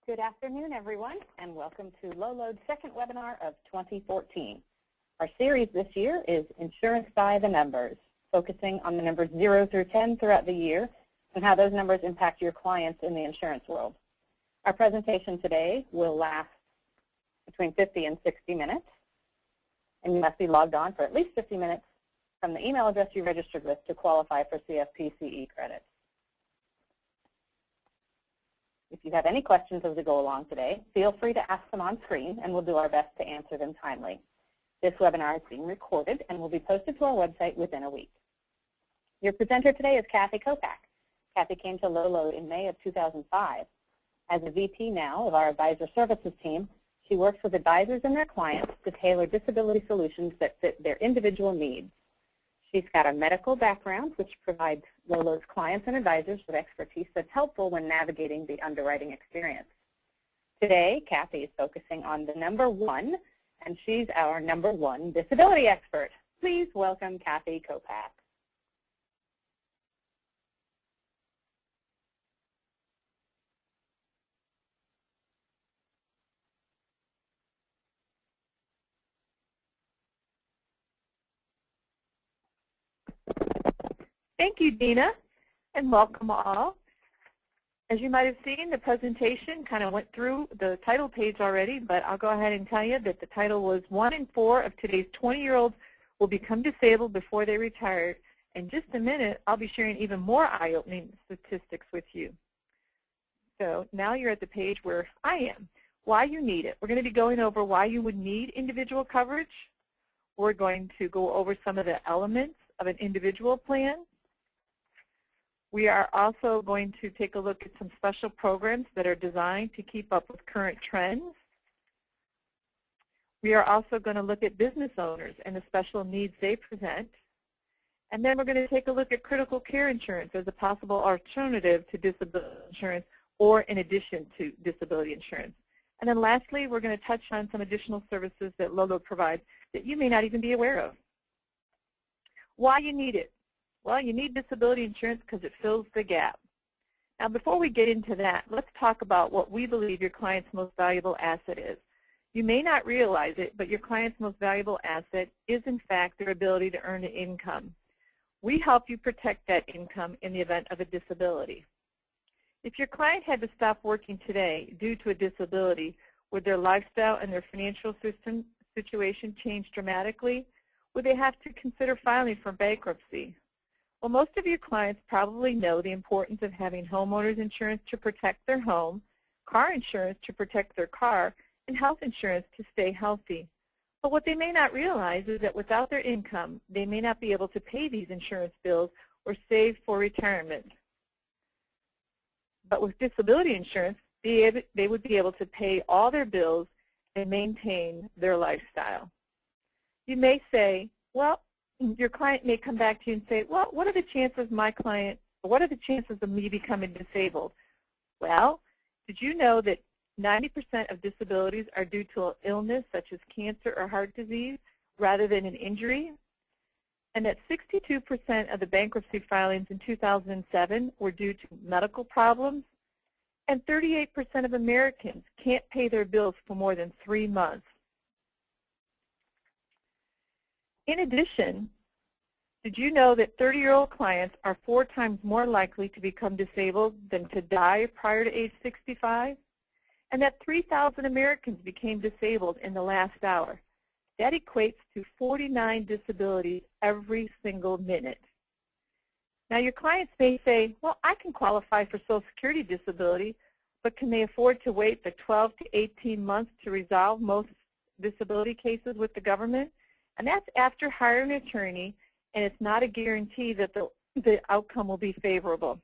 Good afternoon, everyone, and welcome to Low-Load's second webinar of 2014. Our series this year is Insurance by the Numbers, focusing on the numbers 0 through 10 throughout the year and how those numbers impact your clients in the insurance world. Our presentation today will last between 50 and 60 minutes, and you must be logged on for at least 50 minutes from the email address you registered with to qualify for CFPCE credits. If you have any questions as we go along today, feel free to ask them on screen, and we'll do our best to answer them timely. This webinar is being recorded and will be posted to our website within a week. Your presenter today is Kathy Copack. Kathy came to Low-Load in May of 2005. As a VP now of our advisor services team, she works with advisors and their clients to tailor disability solutions that fit their individual needs. She's got a medical background, which provides Low-Load's clients and advisors with expertise that's helpful when navigating the underwriting experience. Today, Kathy is focusing on the number 1, and she's our number 1 disability expert. Please welcome Kathy Copack. Thank you, Dina, and welcome all. As you might have seen, the presentation kind of went through the title page already, but I'll go ahead and tell you that the title was 1 in 4 of today's 20-year-olds will become disabled before they retire. In just a minute, I'll be sharing even more eye-opening statistics with you. So now you're at the page where I am. Why you need it. We're going to be going over why you would need individual coverage. We're going to go over some of the elements of an individual plan. We are also going to take a look at some special programs that are designed to keep up with current trends. We are also going to look at business owners and the special needs they present. And then we're going to take a look at critical care insurance as a possible alternative to disability insurance or in addition to disability insurance. And then lastly, we're going to touch on some additional services that Low-Load provides that you may not even be aware of. Why you need it? Well, you need disability insurance because it fills the gap. Now, before we get into that, let's talk about what we believe your client's most valuable asset is. You may not realize it, but your client's most valuable asset is, in fact, their ability to earn an income. We help you protect that income in the event of a disability. If your client had to stop working today due to a disability, would their lifestyle and their financial situation change dramatically? Would they have to consider filing for bankruptcy? Well, most of your clients probably know the importance of having homeowners insurance to protect their home, car insurance to protect their car, and health insurance to stay healthy. But what they may not realize is that without their income, they may not be able to pay these insurance bills or save for retirement. But with disability insurance, they would be able to pay all their bills and maintain their lifestyle. You may say, well, your client may come back to you and say, well, what are the chances of me becoming disabled? Well, did you know that 90% of disabilities are due to an illness such as cancer or heart disease rather than an injury? And that 62% of the bankruptcy filings in 2007 were due to medical problems? And 38% of Americans can't pay their bills for more than 3 months. In addition, did you know that 30-year-old clients are 4 times more likely to become disabled than to die prior to age 65? And that 3,000 Americans became disabled in the last hour. That equates to 49 disabilities every single minute. Now, your clients may say, well, I can qualify for Social Security disability, but can they afford to wait the 12 to 18 months to resolve most disability cases with the government? And that's after hiring an attorney, and it's not a guarantee that the outcome will be favorable.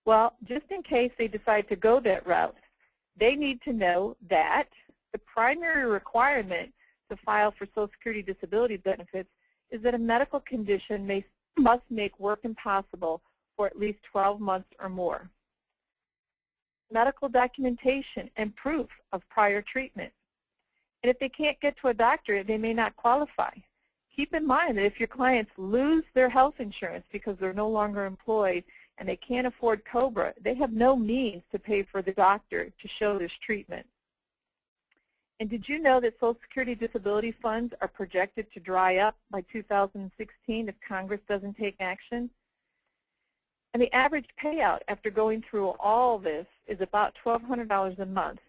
Well, just in case they decide to go that route, they need to know that the primary requirement to file for Social Security disability benefits is that a medical condition must make work impossible for at least 12 months or more. Medical documentation and proof of prior treatment. And if they can't get to a doctor, they may not qualify. Keep in mind that if your clients lose their health insurance because they're no longer employed and they can't afford COBRA, they have no means to pay for the doctor to show this treatment. And did you know that Social Security disability funds are projected to dry up by 2016 if Congress doesn't take action? And the average payout after going through all this is about $1,200 a month.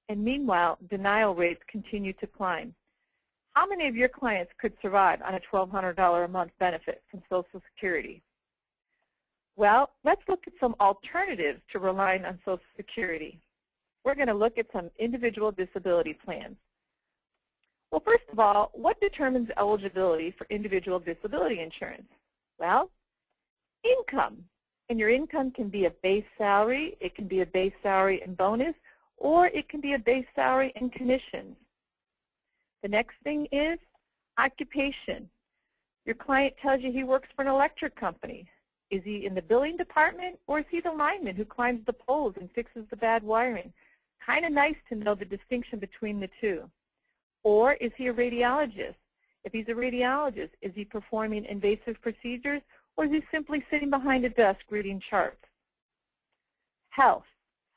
And meanwhile, denial rates continue to climb. How many of your clients could survive on a $1,200 a month benefit from Social Security? Well, let's look at some alternatives to relying on Social Security. We're going to look at some individual disability plans. Well, first of all, what determines eligibility for individual disability insurance? Well, income. And your income can be a base salary, it can be a base salary and bonus, or it can be a base salary and commissions. The next thing is occupation. Your client tells you he works for an electric company. Is he in the billing department, or is he the lineman who climbs the poles and fixes the bad wiring? Kind of nice to know the distinction between the two. Or is he a radiologist? If he's a radiologist, is he performing invasive procedures, or is he simply sitting behind a desk reading charts? Health.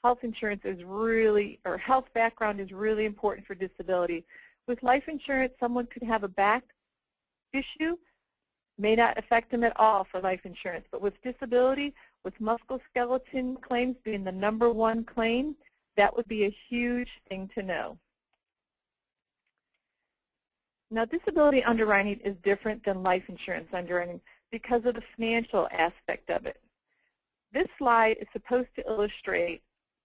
Health insurance is really, or health background is really important for disability. With life insurance, someone could have a back issue, may not affect them at all for life insurance. But with disability, with musculoskeletal claims being the #1 claim, that would be a huge thing to know. Now, disability underwriting is different than life insurance underwriting because of the financial aspect of it. This slide is supposed to illustrate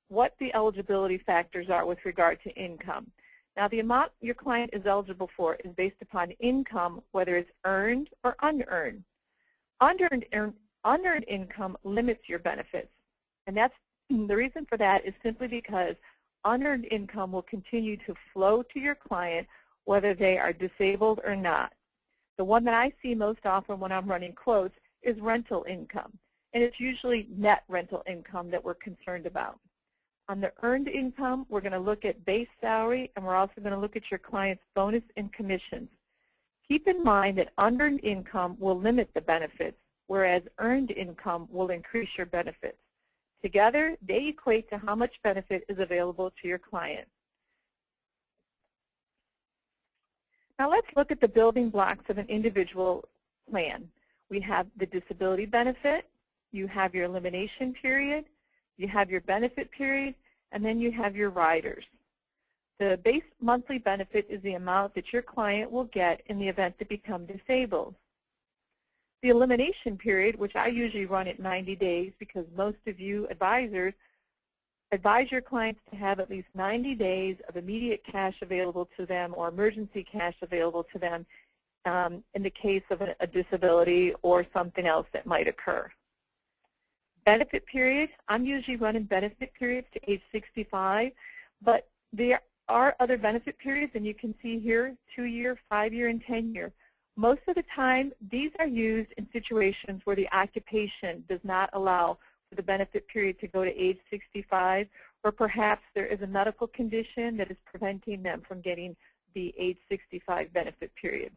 what the eligibility factors are with regard to income. Now, the amount your client is eligible for is based upon income, whether it's earned or unearned. Unearned income limits your benefits, and that's the reason for that is simply because unearned income will continue to flow to your client whether they are disabled or not. The one that I see most often when I'm running quotes is rental income, and it's usually net rental income that we're concerned about. On the earned income, we're going to look at base salary, and we're also going to look at your client's bonus and commissions. Keep in mind that unearned income will limit the benefits, whereas earned income will increase your benefits. Together, they equate to how much benefit is available to your client. Now let's look at the building blocks of an individual plan. We have the disability benefit, you have your elimination period, you have your benefit period, and then you have your riders. The base monthly benefit is the amount that your client will get in the event they become disabled. The elimination period, which I usually run at 90 days because most of you advisors advise your clients to have at least 90 days of immediate cash available to them or emergency cash available to them in the case of a disability or something else that might occur. Benefit period, I'm usually running benefit periods to age 65, but there are other benefit periods, and you can see here 2-year, 5-year, and 10-year. Most of the time, these are used in situations where the occupation does not allow for the benefit period to go to age 65, or perhaps there is a medical condition that is preventing them from getting the age 65 benefit period.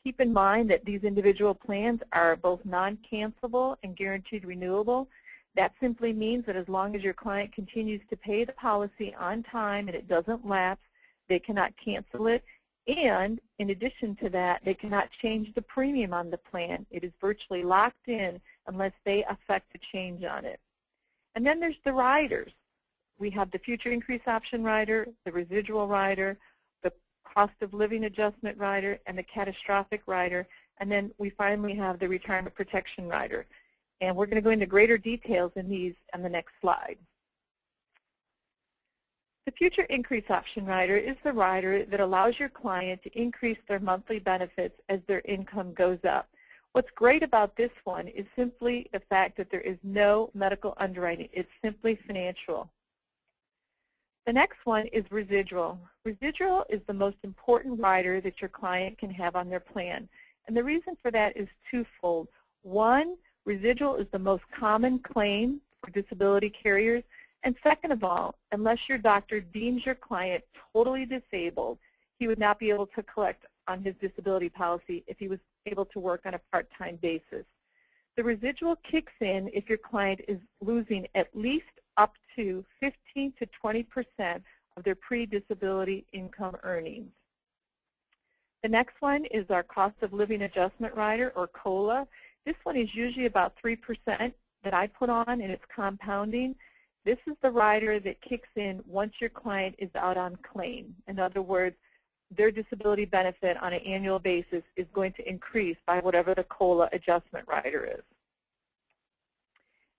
Keep in mind that these individual plans are both non-cancelable and guaranteed renewable. That simply means that as long as your client continues to pay the policy on time and it doesn't lapse, they cannot cancel it. And in addition to that, they cannot change the premium on the plan. It is virtually locked in unless they affect a change on it. And then there's the riders. We have the future increase option rider, the residual rider, the cost of living adjustment rider, and the catastrophic rider. And then we finally have the retirement protection rider. And we're going to go into greater details in these on the next slide. The future increase option rider is the rider that allows your client to increase their monthly benefits as their income goes up. What's great about this one is simply the fact that there is no medical underwriting. It's simply financial. The next one is residual. Residual is the most important rider that your client can have on their plan. And the reason for that is twofold. One, residual is the most common claim for disability carriers. And second of all, unless your doctor deems your client totally disabled, he would not be able to collect on his disability policy if he was able to work on a part-time basis. The residual kicks in if your client is losing at least up to 15 to 20% of their pre-disability income earnings. The next one is our cost of living adjustment rider, or COLA. This one is usually about 3% that I put on, and it's compounding. This is the rider that kicks in once your client is out on claim. In other words, their disability benefit on an annual basis is going to increase by whatever the COLA adjustment rider is.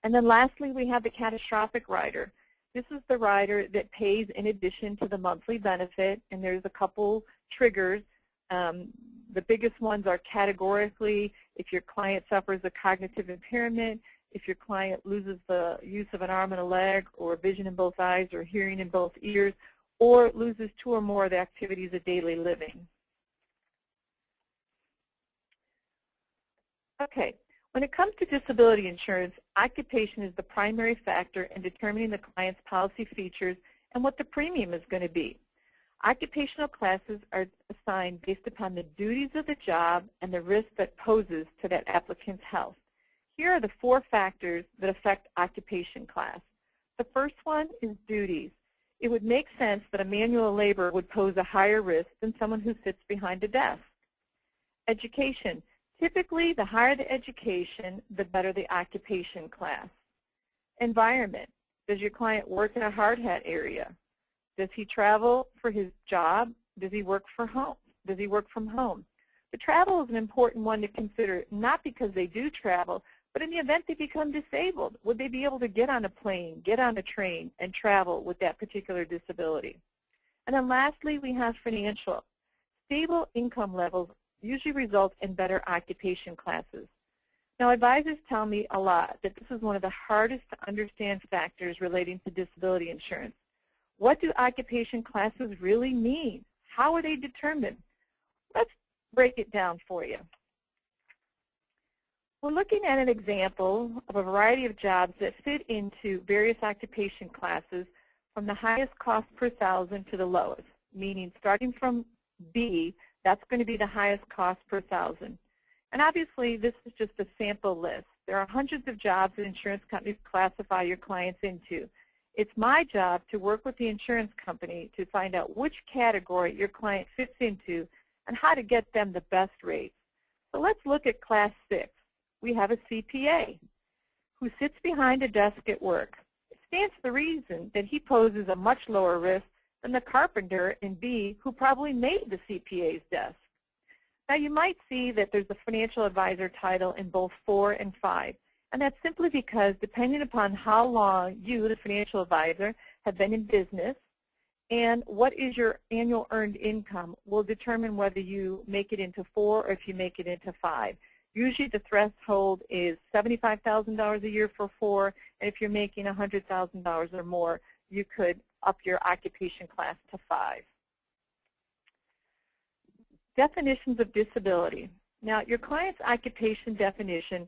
And then lastly, we have the catastrophic rider. This is the rider that pays in addition to the monthly benefit, and there's a couple triggers. The biggest ones are categorically if your client suffers a cognitive impairment, if your client loses the use of an arm and a leg, or vision in both eyes, or hearing in both ears, or loses 2 or more of the activities of daily living. Okay, when it comes to disability insurance, occupation is the primary factor in determining the client's policy features and what the premium is going to be. Occupational classes are assigned based upon the duties of the job and the risk that poses to that applicant's health. Here are the 4 factors that affect occupation class. The first one is duties. It would make sense that a manual laborer would pose a higher risk than someone who sits behind a desk. Education. Typically, the higher the education, the better the occupation class. Environment. Does your client work in a hard hat area? Does he travel for his job? Does he work from home? Does he work from home? The travel is an important one to consider, not because they do travel, but in the event they become disabled, would they be able to get on a plane, get on a train, and travel with that particular disability? And then lastly, we have financial. Stable income levels usually result in better occupation classes. Now, advisors tell me a lot that this is one of the hardest to understand factors relating to disability insurance. What do occupation classes really mean? How are they determined? Let's break it down for you. We're looking at an example of a variety of jobs that fit into various occupation classes from the highest cost per thousand to the lowest, meaning starting from B, that's going to be the highest cost per thousand. And obviously, this is just a sample list. There are hundreds of jobs that insurance companies classify your clients into. It's my job to work with the insurance company to find out which category your client fits into and how to get them the best rates. So let's look at Class 6. We have a CPA who sits behind a desk at work. It stands to reason that he poses a much lower risk than the carpenter in B who probably made the CPA's desk. Now you might see that there's a financial advisor title in both 4 and 5. And that's simply because depending upon how long you, the financial advisor, have been in business and what is your annual earned income will determine whether you make it into 4 or if you make it into 5. Usually the threshold is $75,000 a year for 4, and if you're making $100,000 or more, you could up your occupation class to 5. Definitions of disability. Now, your client's occupation definition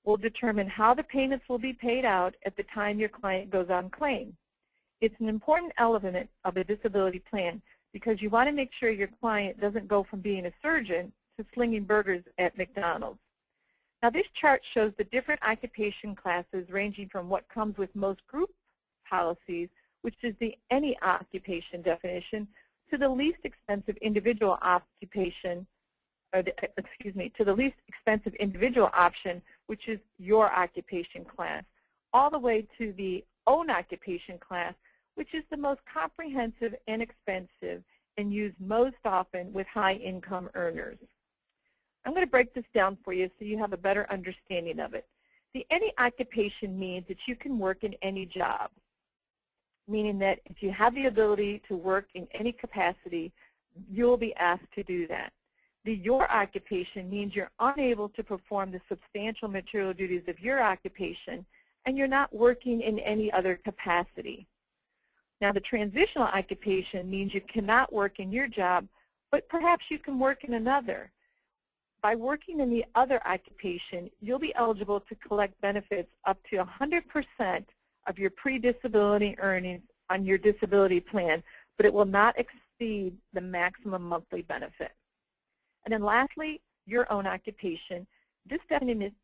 will determine how the payments will be paid out at the time your client goes on claim. It's an important element of a disability plan because you want to make sure your client doesn't go from being a surgeon to slinging burgers at McDonald's. Now this chart shows the different occupation classes ranging from what comes with most group policies, which is the any occupation definition, to the least expensive individual occupation, to the least expensive individual option, which is your occupation class, all the way to the own occupation class, which is the most comprehensive and expensive and used most often with high income earners. I'm going to break this down for you so you have a better understanding of it. The any occupation means that you can work in any job, meaning that if you have the ability to work in any capacity, you'll be asked to do that. The your occupation means you're unable to perform the substantial material duties of your occupation and you're not working in any other capacity. Now the transitional occupation means you cannot work in your job, but perhaps you can work in another. By working in the other occupation, you'll be eligible to collect benefits up to 100% of your pre-disability earnings on your disability plan, but it will not exceed the maximum monthly benefit. And then lastly, your own occupation. This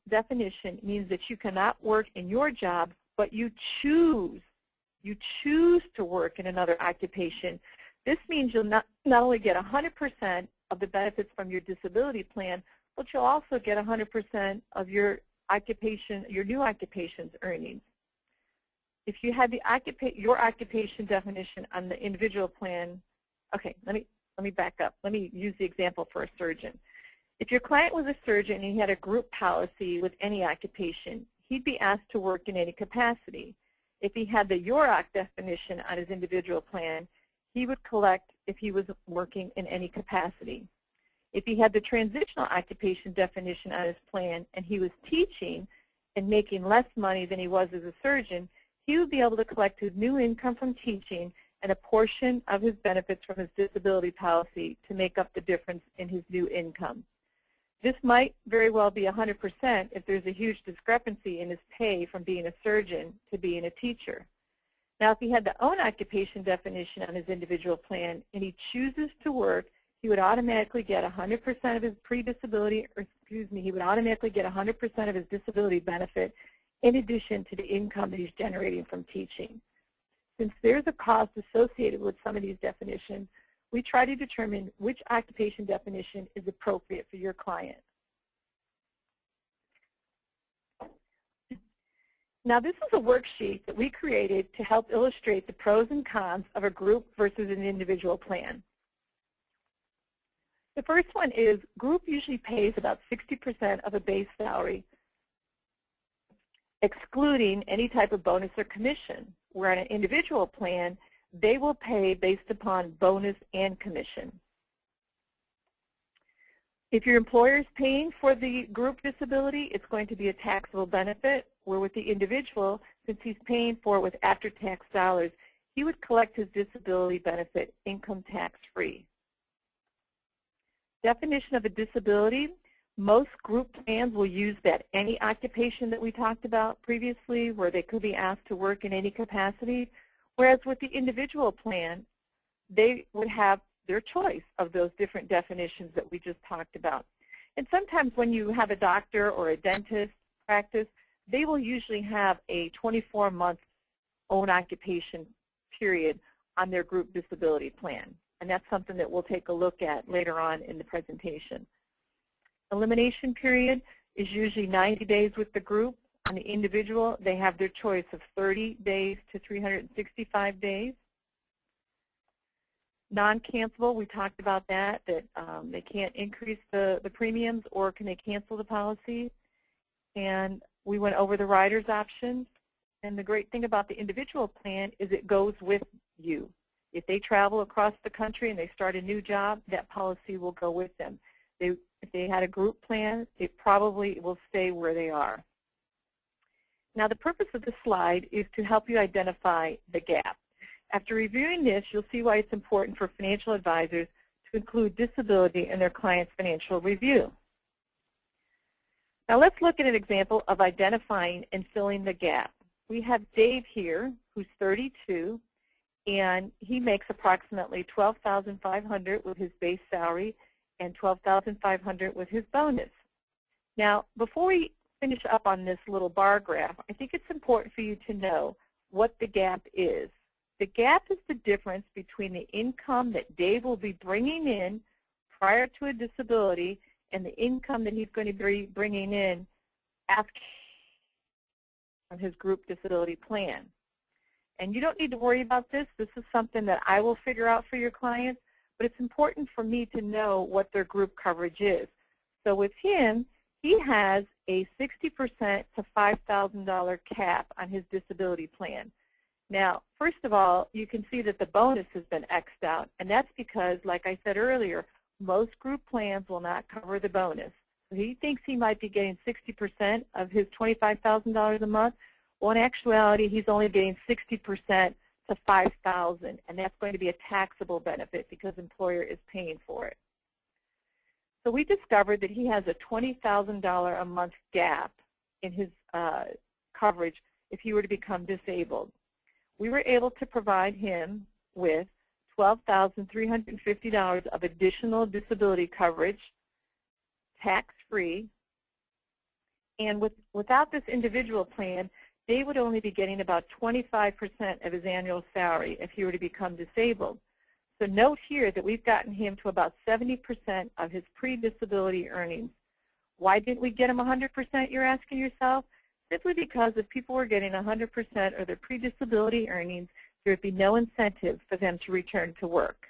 definition means that you cannot work in your job, but you choose to work in another occupation. This means you'll not only get 100% of the benefits from your disability plan, but you'll also get 100% of your new occupation's earnings. If you had your occupation definition on the individual plan, okay, let me back up. Let me use the example for a surgeon. If your client was a surgeon and he had a group policy with any occupation, he'd be asked to work in any capacity. If he had the UROC definition on his individual plan, he would collect if he was working in any capacity. If he had the transitional occupation definition on his plan and he was teaching and making less money than he was as a surgeon, he would be able to collect his new income from teaching and a portion of his benefits from his disability policy to make up the difference in his new income. This might very well be 100% if there's a huge discrepancy in his pay from being a surgeon to being a teacher. Now, if he had the own occupation definition on his individual plan and he chooses to work, he would automatically get 100% of his he would automatically get 100% of his disability benefit in addition to the income that he's generating from teaching. Since there's a cost associated with some of these definitions, we try to determine which occupation definition is appropriate for your client. Now, this is a worksheet that we created to help illustrate the pros and cons of a group versus an individual plan. The first one is group usually pays about 60% of a base salary, excluding any type of bonus or commission, where on an individual plan, they will pay based upon bonus and commission. If your employer is paying for the group disability, it's going to be a taxable benefit, where with the individual, since he's paying for it with after-tax dollars, he would collect his disability benefit income tax-free. Definition of a disability, most group plans will use that any occupation that we talked about previously, where they could be asked to work in any capacity, whereas with the individual plan, they would have their choice of those different definitions that we just talked about. And sometimes when you have a doctor or a dentist practice, they will usually have a 24-month own occupation period on their group disability plan. And that's something that we'll take a look at later on in the presentation. Elimination period is usually 90 days with the group. On the individual, they have their choice of 30 days to 365 days. Non-cancelable, we talked about that they can't increase the premiums, or can they cancel the policy. And we went over the rider's options. And the great thing about the individual plan is it goes with you. If they travel across the country and they start a new job, that policy will go with them. If they had a group plan, it probably will stay where they are. Now, the purpose of this slide is to help you identify the gap. After reviewing this, you'll see why it's important for financial advisors to include disability in their client's financial review. Now, let's look at an example of identifying and filling the gap. We have Dave here, who's 32, and he makes approximately $12,500 with his base salary and $12,500 with his bonus. Now, before we finish up on this little bar graph, I think it's important for you to know what the gap is. The gap is the difference between the income that Dave will be bringing in prior to a disability and the income that he's going to be bringing in after on his group disability plan. And you don't need to worry about this. This is something that I will figure out for your clients, but it's important for me to know what their group coverage is. So with him, he has a 60% to $5,000 cap on his disability plan. Now, first of all, you can see that the bonus has been X'd out, and that's because, like I said earlier, most group plans will not cover the bonus. So he thinks he might be getting 60% of his $25,000 a month. Well, in actuality, he's only getting 60% to $5,000, and that's going to be a taxable benefit because the employer is paying for it. So we discovered that he has a $20,000 a month gap in his coverage if he were to become disabled. We were able to provide him with $12,350 of additional disability coverage, tax-free, And without this individual plan, Dave would only be getting about 25% of his annual salary if he were to become disabled. So note here that we've gotten him to about 70% of his pre-disability earnings. Why didn't we get him 100%, you're asking yourself? Simply because if people were getting 100% of their pre-disability earnings, there would be no incentive for them to return to work.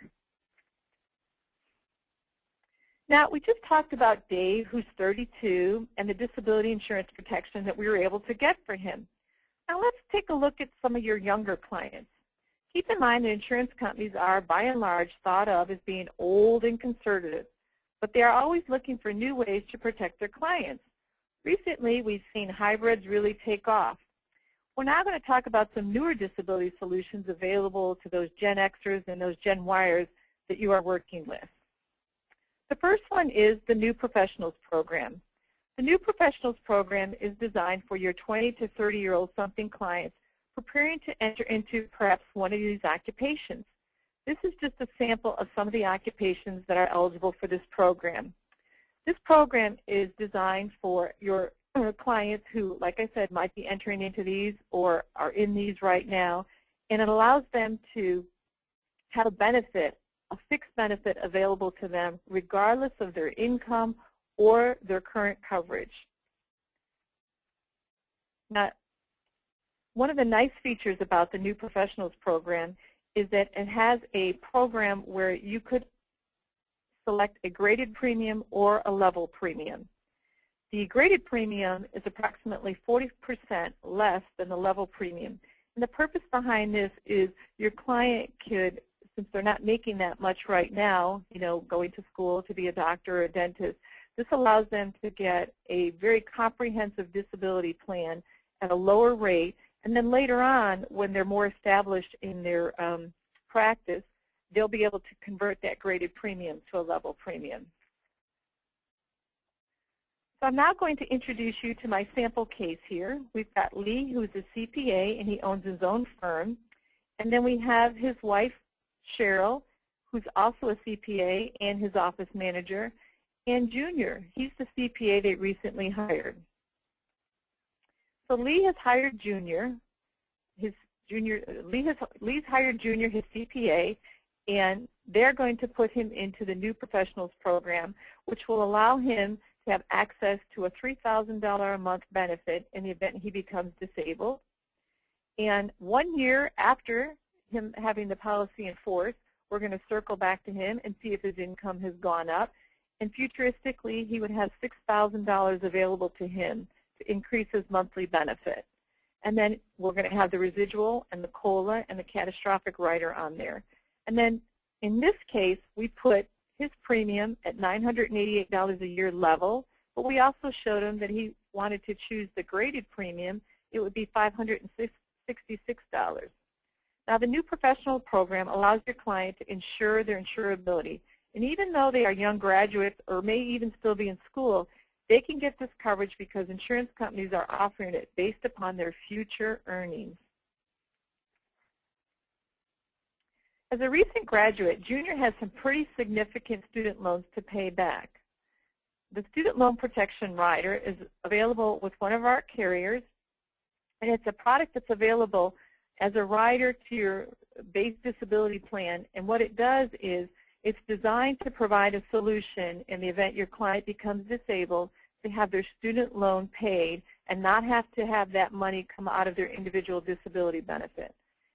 Now, we just talked about Dave, who's 32, and the disability insurance protection that we were able to get for him. Now, let's take a look at some of your younger clients. Keep in mind that insurance companies are, by and large, thought of as being old and conservative, but they are always looking for new ways to protect their clients. Recently, we've seen hybrids really take off. We're now going to talk about some newer disability solutions available to those Gen Xers and those Gen Yers that you are working with. The first one is the New Professionals Program. The New Professionals Program is designed for your 20 to 30-year-old something clients preparing to enter into perhaps one of these occupations. This is just a sample of some of the occupations that are eligible for this program. This program is designed for your clients who, like I said, might be entering into these or are in these right now, and it allows them to have a benefit, a fixed benefit available to them regardless of their income or their current coverage. Now, one of the nice features about the New Professionals Program is that it has a program where you could select a graded premium or a level premium. The graded premium is approximately 40% less than the level premium. And the purpose behind this is your client could, since they're not making that much right now, going to school to be a doctor or a dentist, this allows them to get a very comprehensive disability plan at a lower rate. And then later on, when they're more established in their practice, they'll be able to convert that graded premium to a level premium. So I'm now going to introduce you to my sample case here. We've got Lee, who's a CPA, and he owns his own firm. And then we have his wife, Cheryl, who's also a CPA and his office manager, and Junior. He's the CPA they recently hired. So Lee has hired Junior. Lee's hired Junior, his CPA, and they're going to put him into the New Professionals Program, which will allow him to have access to a $3,000 a month benefit in the event he becomes disabled. And 1 year after him having the policy in force, we're going to circle back to him and see if his income has gone up. And futuristically, he would have $6,000 available to him to increase his monthly benefit. And then we're going to have the residual and the COLA and the catastrophic rider on there. And then in this case, we put his premium at $988 a year level, but we also showed him that he wanted to choose the graded premium. It would be $566. Now, the New Professional Program allows your client to insure their insurability. And even though they are young graduates or may even still be in school, they can get this coverage because insurance companies are offering it based upon their future earnings. As a recent graduate, Junior has some pretty significant student loans to pay back. The Student Loan Protection Rider is available with one of our carriers, and it's a product that's available as a rider to your base disability plan. And what it does is it's designed to provide a solution in the event your client becomes disabled to have their student loan paid and not have to have that money come out of their individual disability benefit.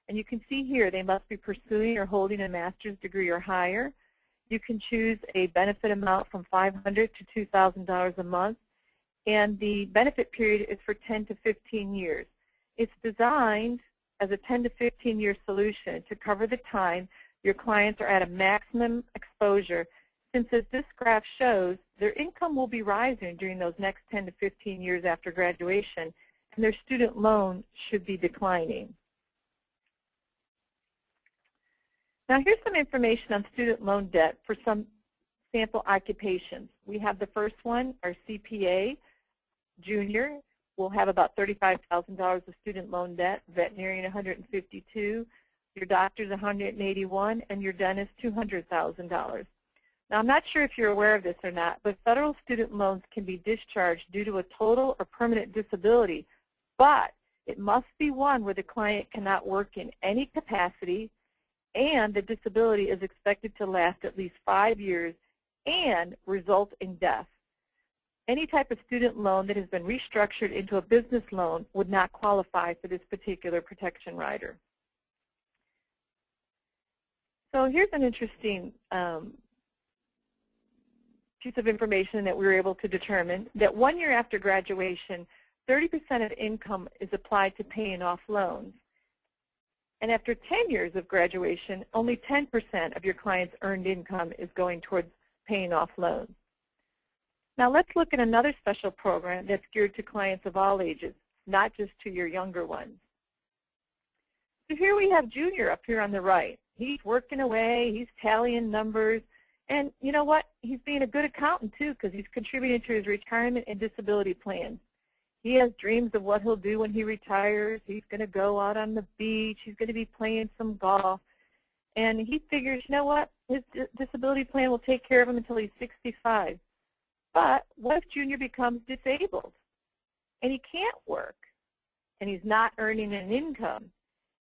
And you can see here they must be pursuing or holding a master's degree or higher. You can choose a benefit amount from $500 to $2,000 a month, and the benefit period is for 10 to 15 years. It's designed as a 10 to 15-year solution to cover the time your clients are at a maximum exposure, since as this graph shows, their income will be rising during those next 10 to 15 years after graduation, and their student loan should be declining. Now, here's some information on student loan debt for some sample occupations. We have the first one, our CPA, Junior, will have about $35,000 of student loan debt, veterinarian $152,000, your doctor's $181,000, and your dentist $200,000. Now, I'm not sure if you're aware of this or not, but federal student loans can be discharged due to a total or permanent disability, but it must be one where the client cannot work in any capacity and the disability is expected to last at least 5 years and result in death. Any type of student loan that has been restructured into a business loan would not qualify for this particular protection rider. So here's an interesting piece of information that we were able to determine, that 1 year after graduation, 30% of income is applied to paying off loans. And after 10 years of graduation, only 10% of your client's earned income is going towards paying off loans. Now let's look at another special program that's geared to clients of all ages, not just to your younger ones. So here we have Junior up here on the right. He's working away, he's tallying numbers, and you know what? He's being a good accountant too, because he's contributing to his retirement and disability plans. He has dreams of what he'll do when he retires. He's going to go out on the beach. He's going to be playing some golf. And he figures, you know what? His disability plan will take care of him until he's 65. But what if Junior becomes disabled and he can't work and he's not earning an income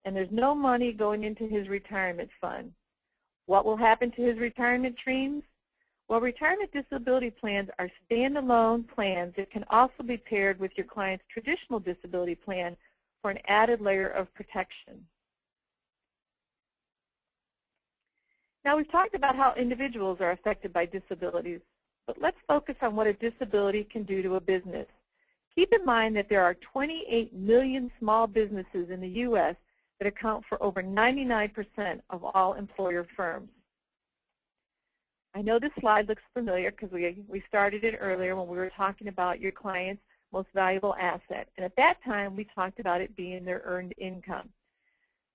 and there's no money going into his retirement fund? What will happen to his retirement dreams? Well, retirement disability plans are standalone plans that can also be paired with your client's traditional disability plan for an added layer of protection. Now, we've talked about how individuals are affected by disabilities, but let's focus on what a disability can do to a business. Keep in mind that there are 28 million small businesses in the U.S. that account for over 99% of all employer firms. I know this slide looks familiar because we started it earlier when we were talking about your client's most valuable asset. And at that time, we talked about it being their earned income.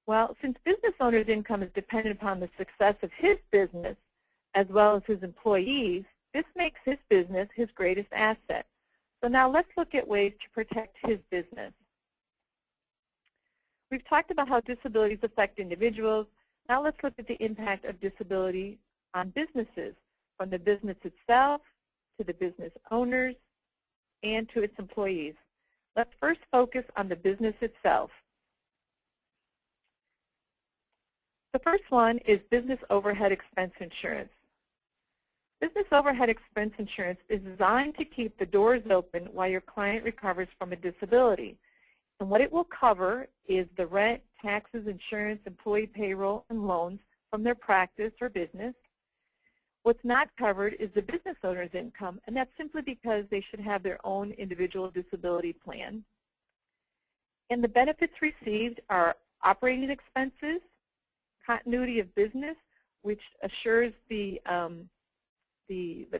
Well, since business owner's income is dependent upon the success of his business as well as his employees, this makes his business his greatest asset. So now let's look at ways to protect his business. We've talked about how disabilities affect individuals. Now let's look at the impact of disability on businesses, from the business itself to the business owners and to its employees. Let's first focus on the business itself. The first one is business overhead expense insurance. Business overhead expense insurance is designed to keep the doors open while your client recovers from a disability. And what it will cover is the rent, taxes, insurance, employee payroll, and loans from their practice or business. What's not covered is the business owner's income, and that's simply because they should have their own individual disability plan. And the benefits received are operating expenses, continuity of business, which assures the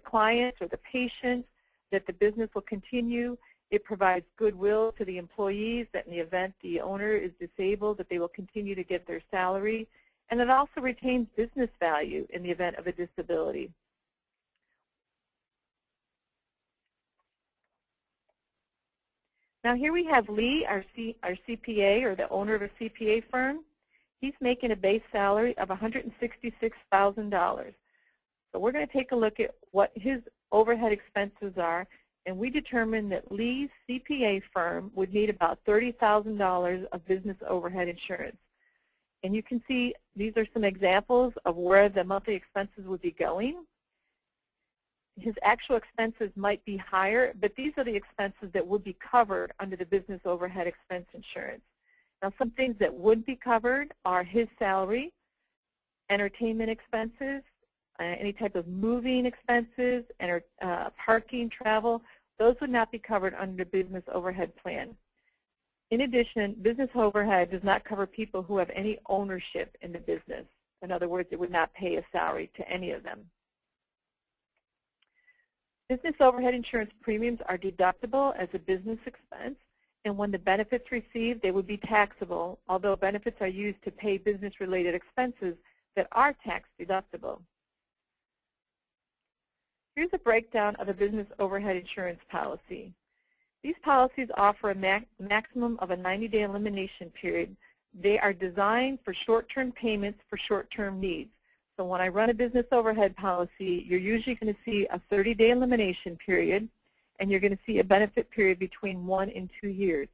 client or the patient that the business will continue. It provides goodwill to the employees that in the event the owner is disabled, that they will continue to get their salary. And it also retains business value in the event of a disability. Now here we have Lee, our CPA, or the owner of a CPA firm. He's making a base salary of $166,000. So we're going to take a look at what his overhead expenses are, and we determined that Lee's CPA firm would need about $30,000 of business overhead insurance. And you can see these are some examples of where the monthly expenses would be going. His actual expenses might be higher, but these are the expenses that would be covered under the business overhead expense insurance. Now, some things that would be covered are his salary, entertainment expenses, any type of moving expenses, and parking, travel. Those would not be covered under the business overhead plan. In addition, business overhead does not cover people who have any ownership in the business. In other words, it would not pay a salary to any of them. Business overhead insurance premiums are deductible as a business expense, and when the benefits received, they would be taxable, although benefits are used to pay business-related expenses that are tax deductible. Here's a breakdown of a business overhead insurance policy. These policies offer a maximum of a 90-day elimination period. They are designed for short-term payments for short-term needs. So when I run a business overhead policy, you're usually going to see a 30-day elimination period, and you're going to see a benefit period between 1 and 2 years.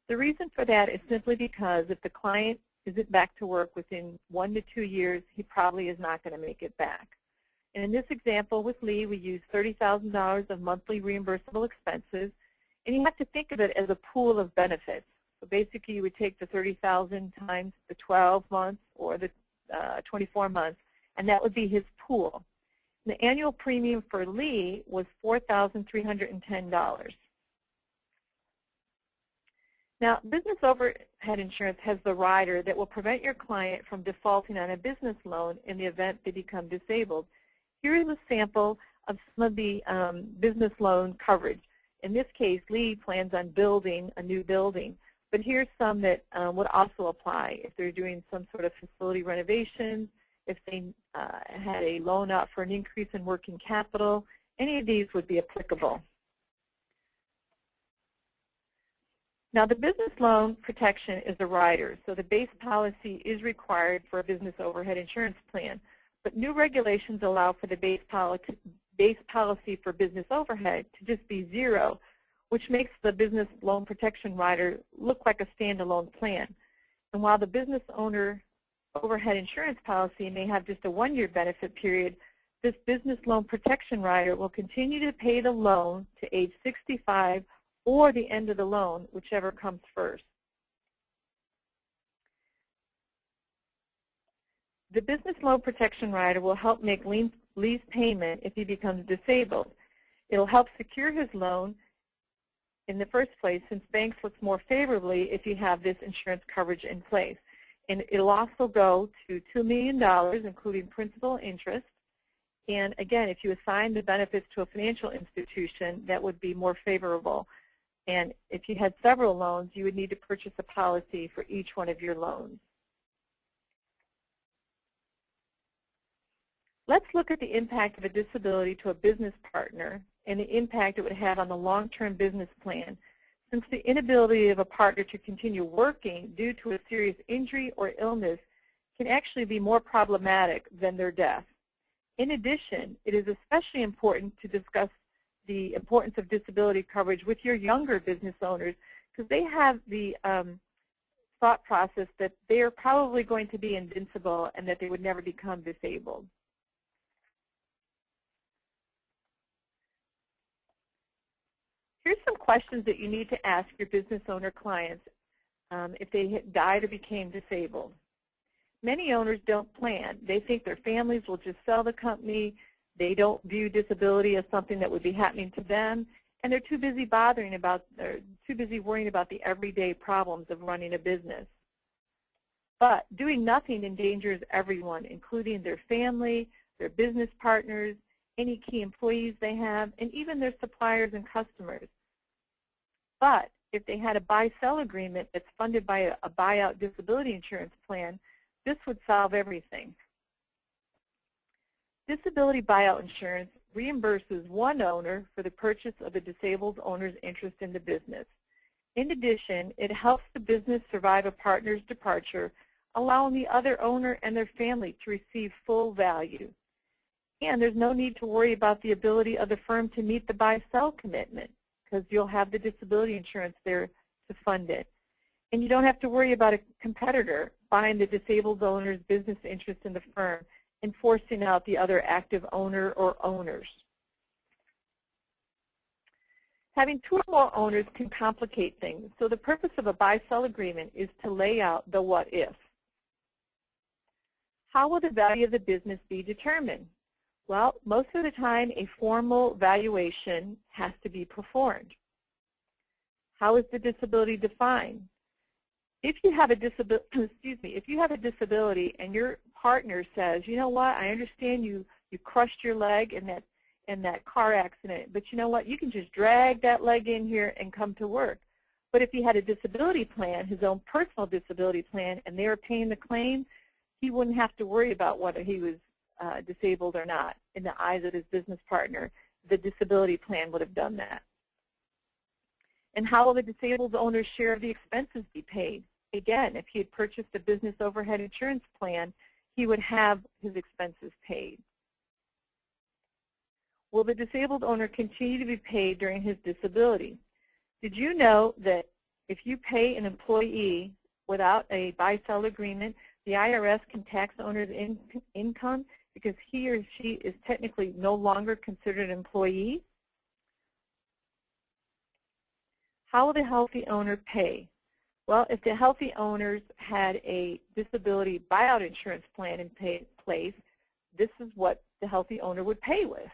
The reason for that is simply because if the client isn't back to work within 1 to 2 years, he probably is not going to make it back. And in this example with Lee, we used $30,000 of monthly reimbursable expenses, and you have to think of it as a pool of benefits. So basically, you would take the $30,000 times the 12 months or the 24 months, and that would be his pool. The annual premium for Lee was $4,310. Now, business overhead insurance has the rider that will prevent your client from defaulting on a business loan in the event they become disabled. Here is a sample of some of the business loan coverage. In this case, Lee plans on building a new building, but here's some that would also apply if they're doing some sort of facility renovations, if they had a loan out for an increase in working capital. Any of these would be applicable. Now, the business loan protection is a rider, so the base policy is required for a business overhead insurance plan. But new regulations allow for the base policy for business overhead to just be 0, which makes the business loan protection rider look like a standalone plan. And while the business owner overhead insurance policy may have just a 1-year benefit period, this business loan protection rider will continue to pay the loan to age 65 or the end of the loan, whichever comes first. The business loan protection rider will help make Lee's payment if he becomes disabled. It will help secure his loan in the first place, since banks look more favorably if you have this insurance coverage in place. And it will also go to $2 million, including principal and interest. And again, if you assign the benefits to a financial institution, that would be more favorable. And if you had several loans, you would need to purchase a policy for each one of your loans. Let's look at the impact of a disability to a business partner and the impact it would have on the long-term business plan, since the inability of a partner to continue working due to a serious injury or illness can actually be more problematic than their death. In addition, it is especially important to discuss the importance of disability coverage with your younger business owners, because they have the thought process that they are probably going to be invincible and that they would never become disabled. Here's some questions that you need to ask your business owner clients if they died or became disabled. Many owners don't plan. They think their families will just sell the company. They don't view disability as something that would be happening to them, and they're too busy worrying about the everyday problems of running a business. But doing nothing endangers everyone, including their family, their business partners, any key employees they have, and even their suppliers and customers. But if they had a buy-sell agreement that's funded by a buyout disability insurance plan, this would solve everything. Disability buyout insurance reimburses one owner for the purchase of the disabled owner's interest in the business. In addition, it helps the business survive a partner's departure, allowing the other owner and their family to receive full value. And there's no need to worry about the ability of the firm to meet the buy-sell commitment, because you'll have the disability insurance there to fund it. And you don't have to worry about a competitor buying the disabled owner's business interest in the firm and forcing out the other active owner or owners. Having 2 or more owners can complicate things, so the purpose of a buy-sell agreement is to lay out the what-if. How will the value of the business be determined? Well, most of the time, a formal valuation has to be performed. How is the disability defined? If you have a disability and your partner says, you know what, I understand you crushed your leg in that car accident, but you know what, you can just drag that leg in here and come to work. But if he had a disability plan, his own personal disability plan, and they were paying the claim, he wouldn't have to worry about whether he was disabled or not. In the eyes of his business partner, the disability plan would have done that. And how will the disabled owner's share of the expenses be paid? Again, if he had purchased a business overhead insurance plan, he would have his expenses paid. Will the disabled owner continue to be paid during his disability? Did you know that if you pay an employee without a buy-sell agreement, the IRS can tax the owner's income because he or she is technically no longer considered an employee? How will the healthy owner pay? Well, if the healthy owners had a disability buyout insurance plan in place, this is what the healthy owner would pay with.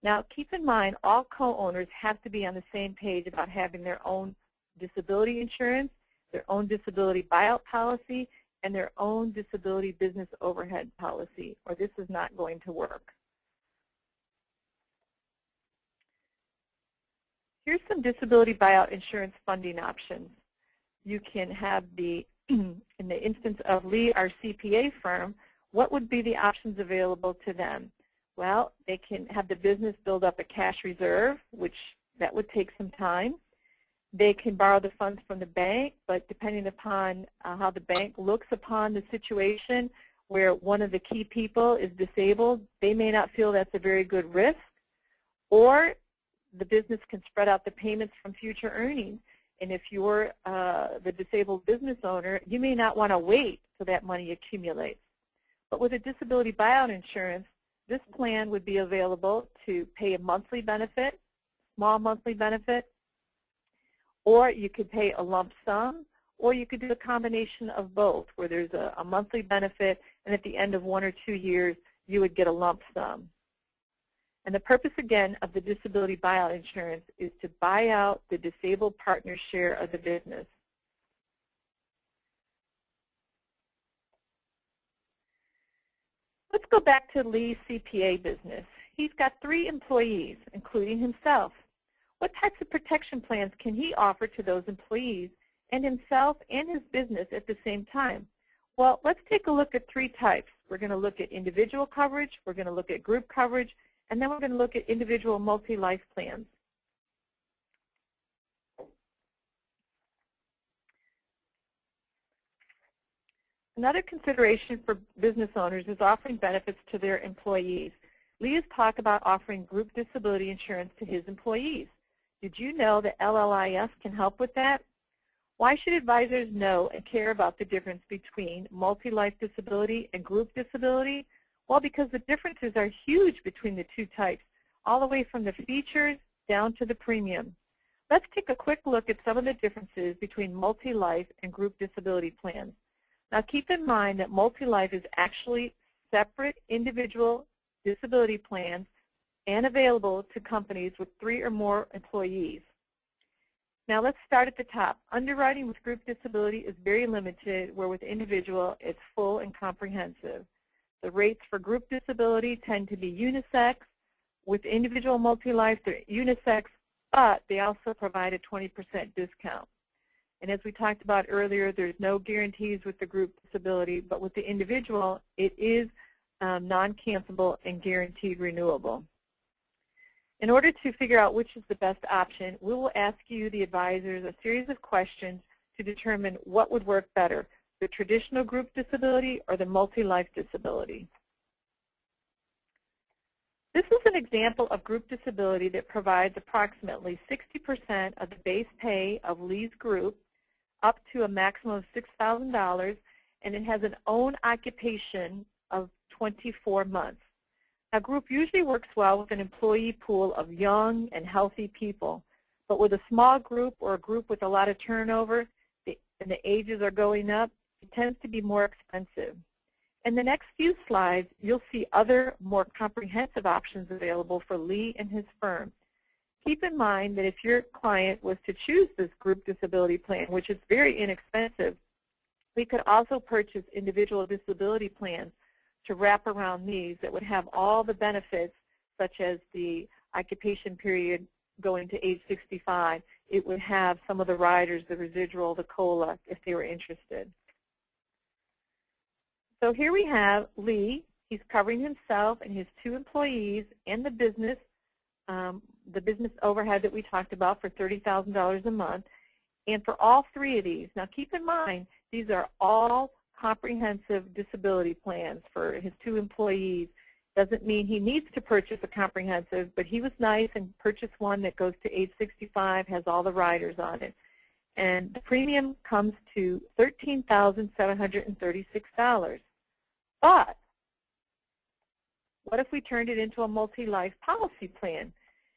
Now, keep in mind, all co-owners have to be on the same page about having their own disability insurance, their own disability buyout policy, and their own disability business overhead policy, or this is not going to work. Here's some disability buyout insurance funding options. You can have the, in the instance of Lee, our CPA firm, what would be the options available to them? Well, they can have the business build up a cash reserve, which that would take some time. They can borrow the funds from the bank, but depending upon how the bank looks upon the situation where one of the key people is disabled, they may not feel that's a very good risk, or the business can spread out the payments from future earnings. And if you're the disabled business owner, you may not want to wait till that money accumulates. But with a disability buyout insurance, this plan would be available to pay a monthly benefit, small monthly benefit, or you could pay a lump sum, or you could do a combination of both, where there's a monthly benefit, and at the end of 1 or 2 years, you would get a lump sum. And the purpose, again, of the disability buyout insurance is to buy out the disabled partner's share of the business. Let's go back to Lee's CPA business. He's got 3 employees, including himself. What types of protection plans can he offer to those employees and himself and his business at the same time? Well, let's take a look at 3 types. We're going to look at individual coverage, we're going to look at group coverage, and then we're going to look at individual multi-life plans. Another consideration for business owners is offering benefits to their employees. Lee has talked about offering group disability insurance to his employees. Did you know that LLIS can help with that? Why should advisors know and care about the difference between multi-life disability and group disability? Well, because the differences are huge between the 2 types, all the way from the features down to the premium. Let's take a quick look at some of the differences between multi-life and group disability plans. Now, keep in mind that multi-life is actually separate individual disability plans and available to companies with 3 or more employees. Now, let's start at the top. Underwriting with group disability is very limited, where with individual, it's full and comprehensive. The rates for group disability tend to be unisex. With individual multi-life, they're unisex, but they also provide a 20% discount. And as we talked about earlier, there's no guarantees with the group disability, but with the individual, it is non-cancelable and guaranteed renewable. In order to figure out which is the best option, we will ask you, the advisors, a series of questions to determine what would work better, the traditional group disability or the multi-life disability. This is an example of group disability that provides approximately 60% of the base pay of Lee's group up to a maximum of $6,000, and it has an own occupation of 24 months. A group usually works well with an employee pool of young and healthy people, but with a small group or a group with a lot of turnover and the ages are going up, it tends to be more expensive. In the next few slides, you'll see other more comprehensive options available for Lee and his firm. Keep in mind that if your client was to choose this group disability plan, which is very inexpensive, we could also purchase individual disability plans to wrap around these that would have all the benefits, such as the occupation period going to age 65. It would have some of the riders, the residual, the COLA, if they were interested. So here we have Lee. He's covering himself and his 2 employees and the business overhead that we talked about for $30,000 a month. And for all 3 of these, now keep in mind, these are all comprehensive disability plans for his 2 employees. Doesn't mean he needs to purchase a comprehensive, but he was nice and purchased one that goes to age 65, has all the riders on it. And the premium comes to $13,736. But what if we turned it into a multi-life policy plan?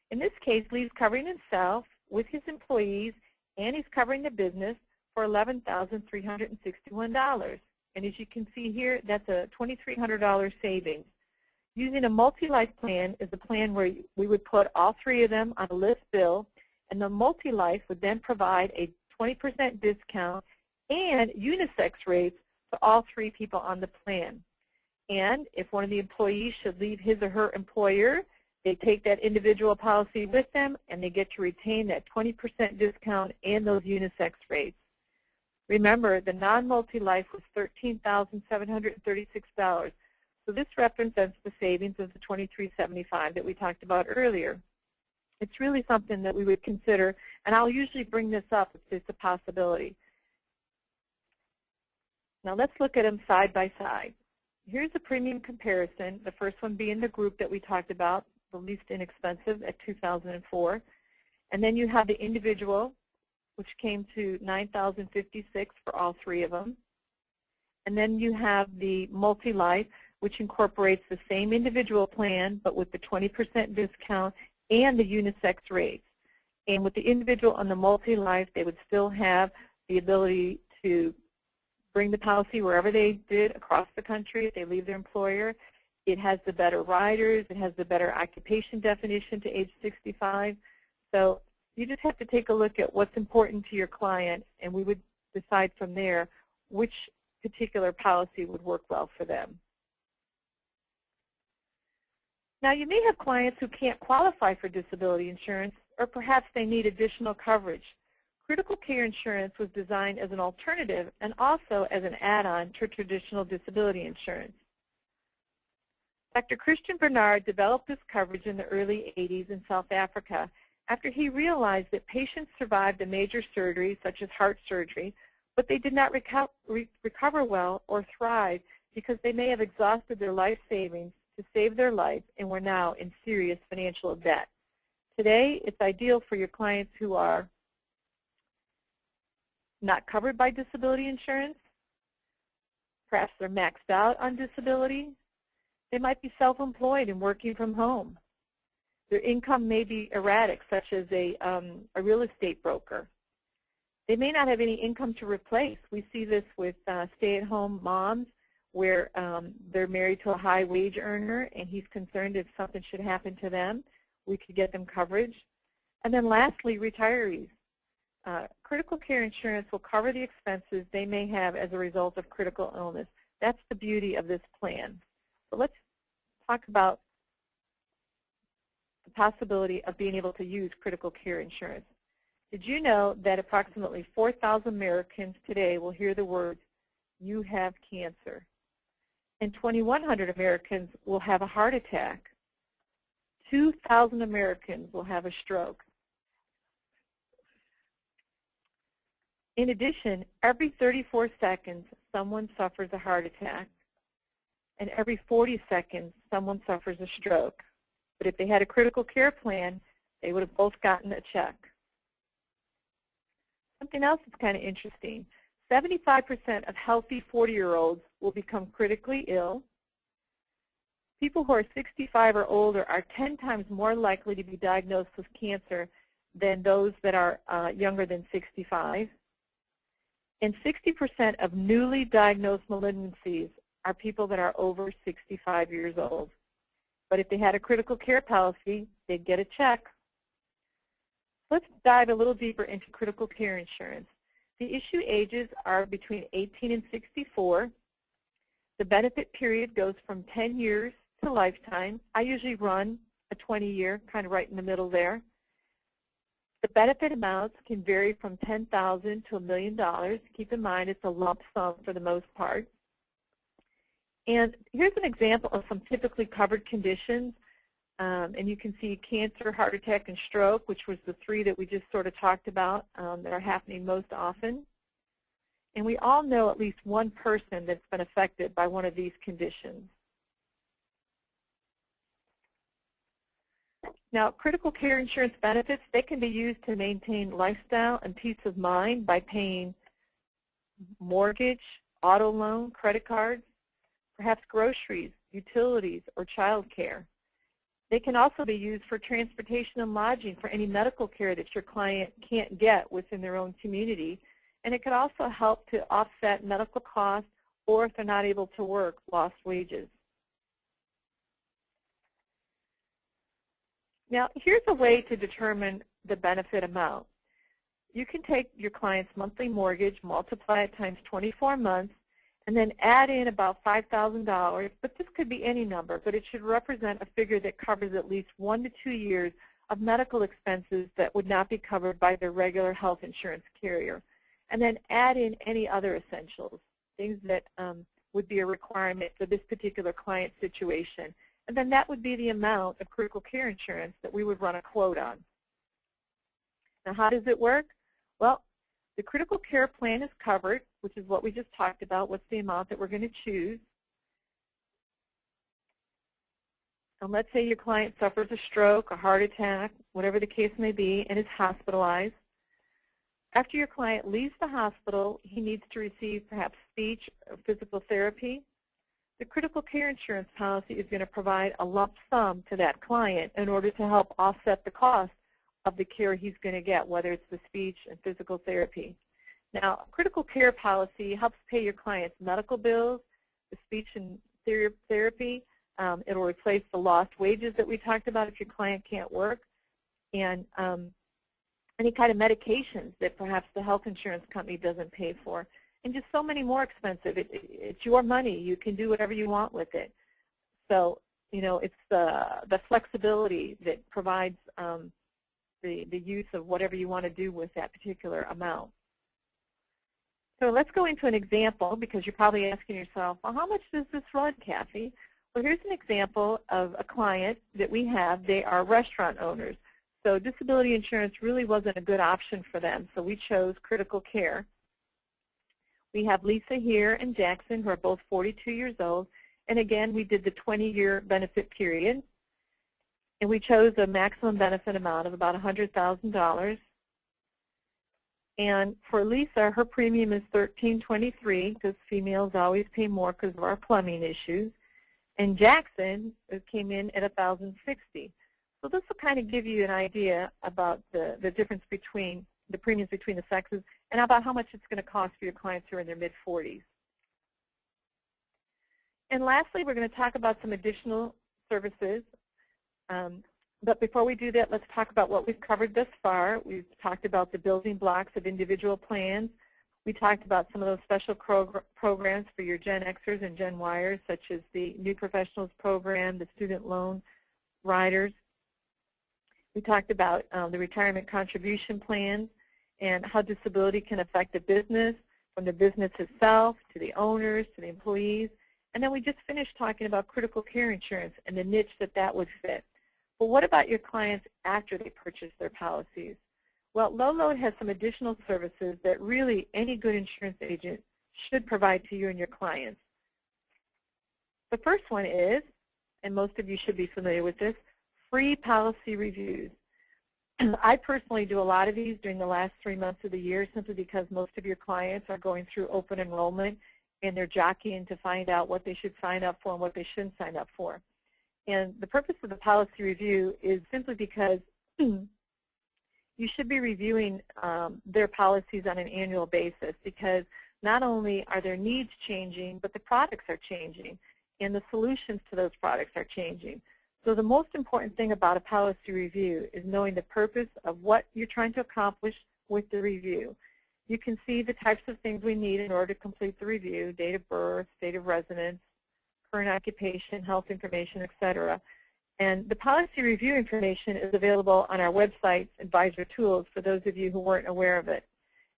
In this case, Lee's covering himself with his employees, and he's covering the business for $11,361. And as you can see here, that's a $2,300 savings. Using a multi-life plan is a plan where we would put all 3 of them on a list bill, and the multi-life would then provide a 20% discount and unisex rates to all 3 people on the plan. And if one of the employees should leave his or her employer, they take that individual policy with them, and they get to retain that 20% discount and those unisex rates. Remember, the non-multi-life was $13,736. So this represents the savings of the $2,375 that we talked about earlier. It's really something that we would consider, and I'll usually bring this up if it's a possibility. Now let's look at them side by side. Here's a premium comparison, the first one being the group that we talked about, the least inexpensive at $2,004. And then you have the individual, which came to $9,056 for all 3 of them. And then you have the multi-life, which incorporates the same individual plan, but with the 20% discount and the unisex rates. And with the individual on the multi-life, they would still have the ability to bring the policy wherever they did across the country if they leave their employer. It has the better riders. It has the better occupation definition to age 65. So you just have to take a look at what's important to your client, and we would decide from there which particular policy would work well for them. Now, you may have clients who can't qualify for disability insurance, or perhaps they need additional coverage. Critical care insurance was designed as an alternative and also as an add-on to traditional disability insurance. Dr. Christian Bernard developed this coverage in the early 80s in South Africa after he realized that patients survived a major surgery, such as heart surgery, but they did not recover well or thrive because they may have exhausted their life savings to save their life and were now in serious financial debt. Today, it's ideal for your clients who are not covered by disability insurance. Perhaps they're maxed out on disability. They might be self-employed and working from home. Their income may be erratic, such as a real estate broker. They may not have any income to replace. We see this with stay-at-home moms where they're married to a high wage earner and he's concerned if something should happen to them, we could get them coverage. And then lastly, retirees. Critical care insurance will cover the expenses they may have as a result of critical illness. That's the beauty of this plan. So let's talk about the possibility of being able to use critical care insurance. Did you know that approximately 4,000 Americans today will hear the words, "You have cancer," and 2,100 Americans will have a heart attack. 2,000 Americans will have a stroke. In addition, every 34 seconds, someone suffers a heart attack, and every 40 seconds, someone suffers a stroke. But if they had a critical care plan, they would have both gotten a check. Something else that's kind of interesting, 75% of healthy 40-year-olds will become critically ill. People who are 65 or older are 10 times more likely to be diagnosed with cancer than those that are younger than 65. And 60% of newly diagnosed malignancies are people that are over 65 years old. But if they had a critical care policy, they'd get a check. Let's dive a little deeper into critical care insurance. The issue ages are between 18 and 64. The benefit period goes from 10 years to lifetime. I usually run a 20-year, kind of right in the middle there. The benefit amounts can vary from $10,000 to $1 million. Keep in mind it's a lump sum for the most part. And here's an example of some typically covered conditions. And you can see cancer, heart attack, and stroke, which was the three that we just sort of talked about that are happening most often. And we all know at least one person that's been affected by one of these conditions. Now, critical care insurance benefits, they can be used to maintain lifestyle and peace of mind by paying mortgage, auto loan, credit cards, perhaps groceries, utilities, or child care. They can also be used for transportation and lodging for any medical care that your client can't get within their own community. And it could also help to offset medical costs, or if they're not able to work, lost wages. Now, here's a way to determine the benefit amount. You can take your client's monthly mortgage, multiply it times 24 months, and then add in about $5,000, but this could be any number, but it should represent a figure that covers at least 1 to 2 years of medical expenses that would not be covered by their regular health insurance carrier. And then add in any other essentials, things that would be a requirement for this particular client situation. And then that would be the amount of critical care insurance that we would run a quote on. Now, how does it work? Well, the critical care plan is covered, which is what we just talked about. What's the amount that we're going to choose? And let's say your client suffers a stroke, a heart attack, whatever the case may be, and is hospitalized. After your client leaves the hospital, he needs to receive perhaps speech or physical therapy. The critical care insurance policy is going to provide a lump sum to that client in order to help offset the cost of the care he's going to get, whether it's the speech and physical therapy. Now, a critical care policy helps pay your client's medical bills, the speech and therapy. It will replace the lost wages that we talked about if your client can't work, and any kind of medications that perhaps the health insurance company doesn't pay for. And just so many more expensive. It's your money. You can do whatever you want with it. So, you know, it's the flexibility that provides the use of whatever you want to do with that particular amount. So let's go into an example, because you're probably asking yourself, well, how much does this run, Kathy? Well, here's an example of a client that we have. They are restaurant owners. So disability insurance really wasn't a good option for them, so we chose critical care. We have Lisa here and Jackson, who are both 42 years old. And again, we did the 20-year benefit period. And we chose a maximum benefit amount of about $100,000. And for Lisa, her premium is $1,323, because females always pay more because of our plumbing issues. And Jackson came in at $1,060. So this will kind of give you an idea about the difference between the premiums between the sexes, and about how much it's going to cost for your clients who are in their mid-40s. And lastly, we're going to talk about some additional services. But before we do that, let's talk about what we've covered thus far. We've talked about the building blocks of individual plans. We talked about some of those special programs for your Gen Xers and Gen Yers, such as the New Professionals Program, the student loan riders. We talked about the retirement contribution plans and how disability can affect the business, from the business itself to the owners to the employees. And then we just finished talking about critical care insurance and the niche that that would fit. But what about your clients after they purchase their policies? Well, Low Load has some additional services that really any good insurance agent should provide to you and your clients. The first one is, and most of you should be familiar with this, free policy reviews. I personally do a lot of these during the last 3 months of the year, simply because most of your clients are going through open enrollment and they're jockeying to find out what they should sign up for and what they shouldn't sign up for. And the purpose of the policy review is simply because you should be reviewing their policies on an annual basis, because not only are their needs changing, but the products are changing and the solutions to those products are changing. So the most important thing about a policy review is knowing the purpose of what you're trying to accomplish with the review. You can see the types of things we need in order to complete the review: date of birth, state of residence, current occupation, health information, etc. And the policy review information is available on our website, Advisor Tools, for those of you who weren't aware of it.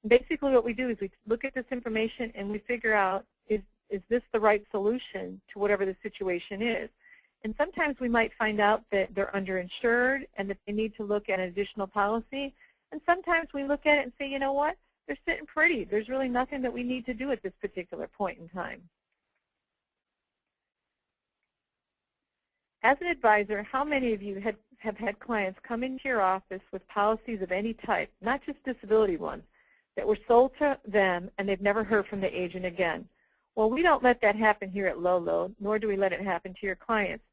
And basically what we do is we look at this information and we figure out, is this the right solution to whatever the situation is? And sometimes we might find out that they're underinsured and that they need to look at an additional policy. And sometimes we look at it and say, you know what, they're sitting pretty. There's really nothing that we need to do at this particular point in time. As an advisor, how many of you have had clients come into your office with policies of any type, not just disability ones, that were sold to them and they've never heard from the agent again? Well, we don't let that happen here at Lolo, nor do we let it happen to your clients.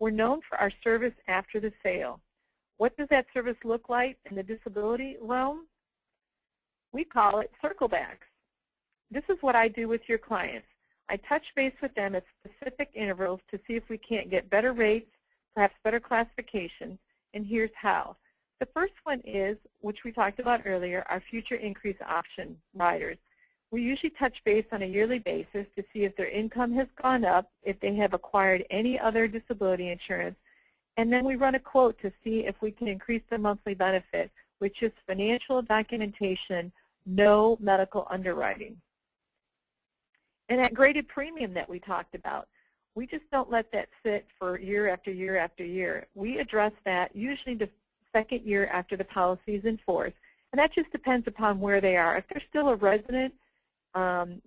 We're known for our service after the sale. What does that service look like in the disability realm? We call it circle backs. This is what I do with your clients. I touch base with them at specific intervals to see if we can't get better rates, perhaps better classifications, and here's how. The first one is, which we talked about earlier, our future increase option riders. We usually touch base on a yearly basis to see if their income has gone up, if they have acquired any other disability insurance, and then we run a quote to see if we can increase the monthly benefit, which is financial documentation, no medical underwriting. And that graded premium that we talked about, we just don't let that sit for year after year after year. We address that usually the second year after the policy is in force, and that just depends upon where they are. If they're still a resident, and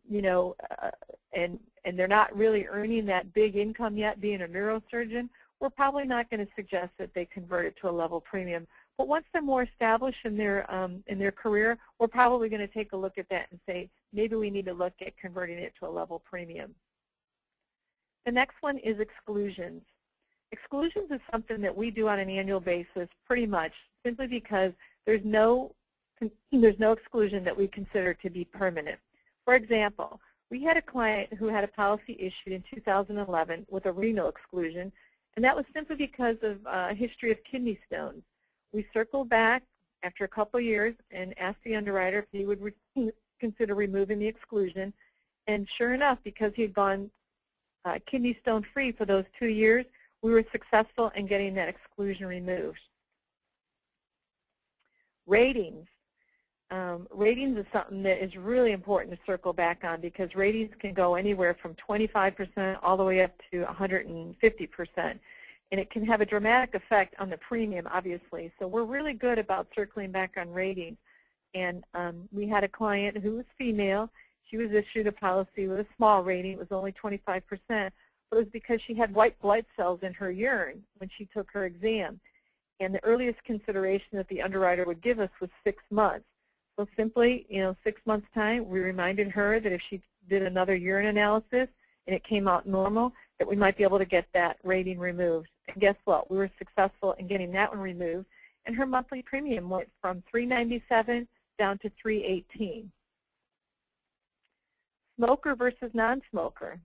they're not really earning that big income yet, being a neurosurgeon, we're probably not going to suggest that they convert it to a level premium. But once they're more established in their career, we're probably going to take a look at that and say, maybe we need to look at converting it to a level premium. The next one is exclusions. Exclusions is something that we do on an annual basis pretty much simply because there's no exclusion that we consider to be permanent. For example, we had a client who had a policy issued in 2011 with a renal exclusion, and that was simply because of a history of kidney stones. We circled back after a couple of years and asked the underwriter if he would consider removing the exclusion, and sure enough, because he had gone kidney stone free for those 2 years, we were successful in getting that exclusion removed. Ratings. Ratings is something that is really important to circle back on because ratings can go anywhere from 25% all the way up to 150%. And it can have a dramatic effect on the premium, obviously. So we're really good about circling back on ratings. And we had a client who was female. She was issued a policy with a small rating. It was only 25%, but it was because she had white blood cells in her urine when she took her exam. And the earliest consideration that the underwriter would give us was 6 months. So simply, 6 months' time, we reminded her that if she did another urine analysis and it came out normal, that we might be able to get that rating removed. And guess what? We were successful in getting that one removed, and her monthly premium went from $397 down to $318. Smoker versus non-smoker.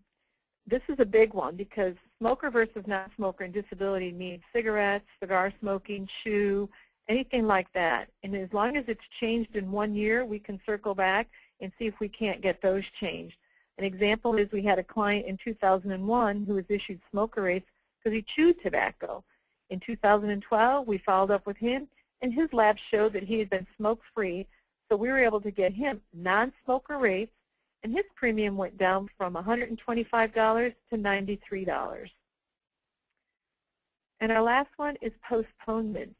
This is a big one because smoker versus non-smoker in disability means cigarettes, cigar smoking, chew, anything like that. And as long as it's changed in 1 year, we can circle back and see if we can't get those changed. An example is we had a client in 2001 who was issued smoker rates because he chewed tobacco. In 2012, we followed up with him, and his lab showed that he had been smoke-free, so we were able to get him non-smoker rates, and his premium went down from $125 to $93. And our last one is postponement.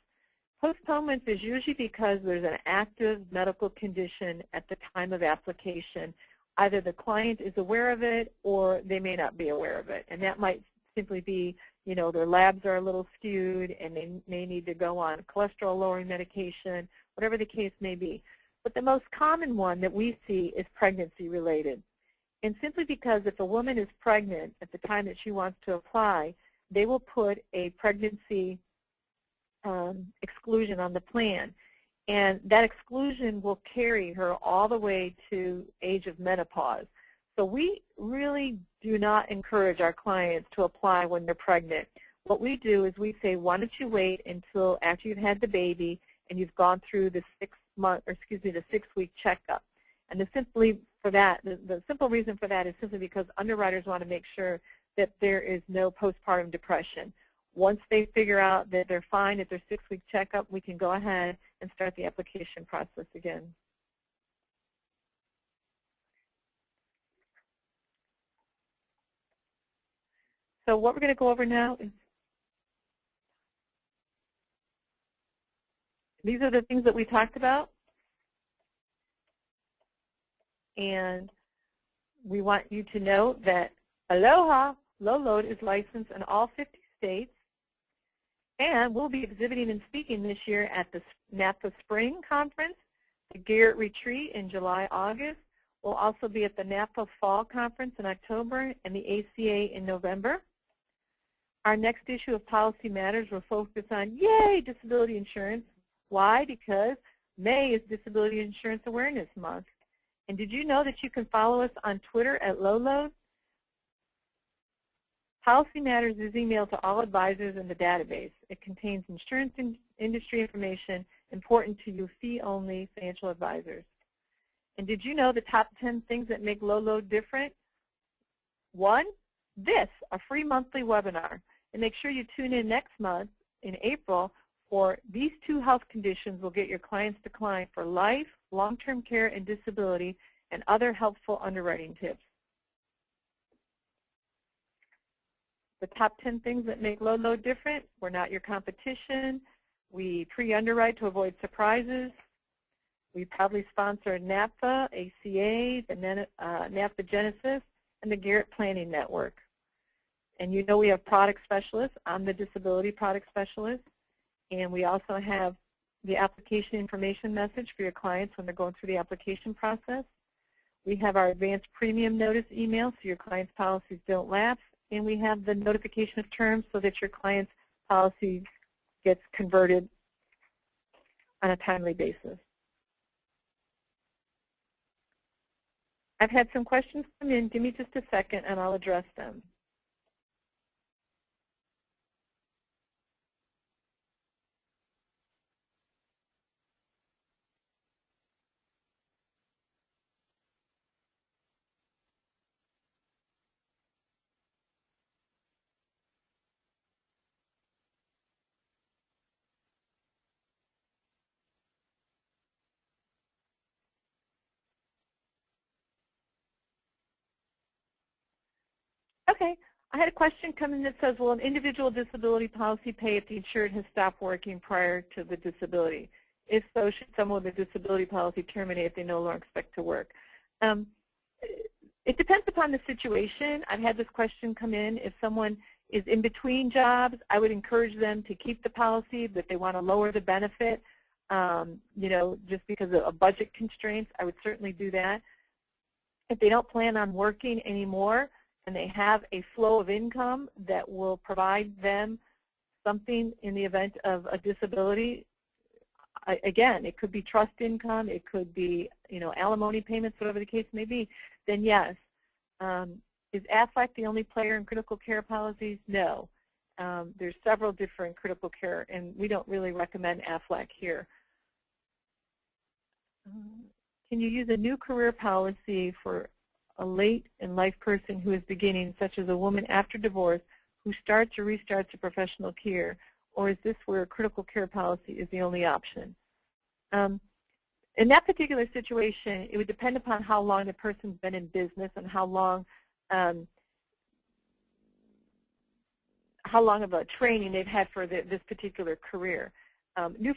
Postponement is usually because there's an active medical condition at the time of application. Either the client is aware of it or they may not be aware of it. And that might simply be, their labs are a little skewed and they may need to go on cholesterol-lowering medication, whatever the case may be. But the most common one that we see is pregnancy-related. And simply because if a woman is pregnant at the time that she wants to apply, they will put a pregnancy exclusion on the plan. And that exclusion will carry her all the way to age of menopause. So we really do not encourage our clients to apply when they're pregnant. What we do is we say, why don't you wait until after you've had the baby and you've gone through the 6-week checkup. And the simple reason for that is simply because underwriters want to make sure that there is no postpartum depression. Once they figure out that they're fine at their 6-week checkup, we can go ahead and start the application process again. So what we're going to go over now is these are the things that we talked about. And we want you to know that Aloha Low Load is licensed in all 50 states. And we'll be exhibiting and speaking this year at the NAPA Spring Conference, the Garrett Retreat in July, August. We'll also be at the NAPA Fall Conference in October and the ACA in November. Our next issue of Policy Matters will focus on, yay, disability insurance. Why? Because May is Disability Insurance Awareness Month. And did you know that you can follow us on Twitter at LowLoad? Policy Matters is emailed to all advisors in the database. It contains insurance industry information important to you fee-only financial advisors. And did you know the top 10 things that make Low Load different? 1, this, a free monthly webinar. And make sure you tune in next month in April for these 2 health conditions will get your clients declined for life, long-term care, and disability, and other helpful underwriting tips. The top 10 things that make Low Load different: we're not your competition. We pre-underwrite to avoid surprises. We proudly sponsor NAPA, ACA, the NAPA Genesis, and the Garrett Planning Network. And you know we have product specialists. I'm the disability product specialist. And we also have the application information message for your clients when they're going through the application process. We have our advanced premium notice email so your clients' policies don't lapse. And we have the notification of terms so that your client's policy gets converted on a timely basis. I've had some questions come in. Give me just a second and I'll address them. Okay, I had a question come in that says, will an individual disability policy pay if the insured has stopped working prior to the disability? If so, should someone with a disability policy terminate if they no longer expect to work? It depends upon the situation. I've had this question come in. If someone is in between jobs, I would encourage them to keep the policy, but they want to lower the benefit, you know, just because of budget constraints, I would certainly do that. If they don't plan on working anymore, and they have a flow of income that will provide them something in the event of a disability. Again, it could be trust income, it could be, you know, alimony payments, whatever the case may be, then yes. Is AFLAC the only player in critical care policies? No. There's several different critical care, and we don't really recommend AFLAC here. Can you use a new career policy for a late-in-life person who is beginning, such as a woman after divorce, who starts or restarts a professional care, or is this where a critical care policy is the only option? In that particular situation, it would depend upon how long the person's been in business and how long of a training they've had for this particular career. New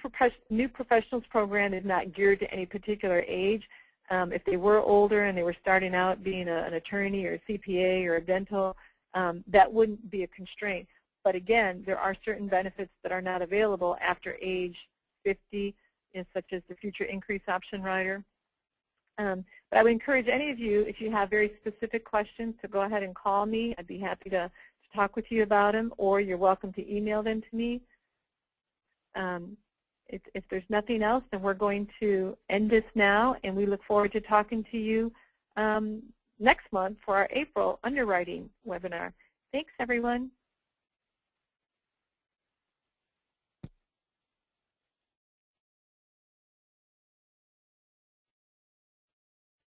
Professionals Program is not geared to any particular age. If they were older and they were starting out being an attorney or a CPA or a dental, that wouldn't be a constraint. But again, there are certain benefits that are not available after age 50, such as the future increase option rider. But I would encourage any of you, if you have very specific questions, to go ahead and call me. I'd be happy to talk with you about them, or you're welcome to email them to me. If there's nothing else, then we're going to end this now, and we look forward to talking to you next month for our April underwriting webinar. Thanks, everyone.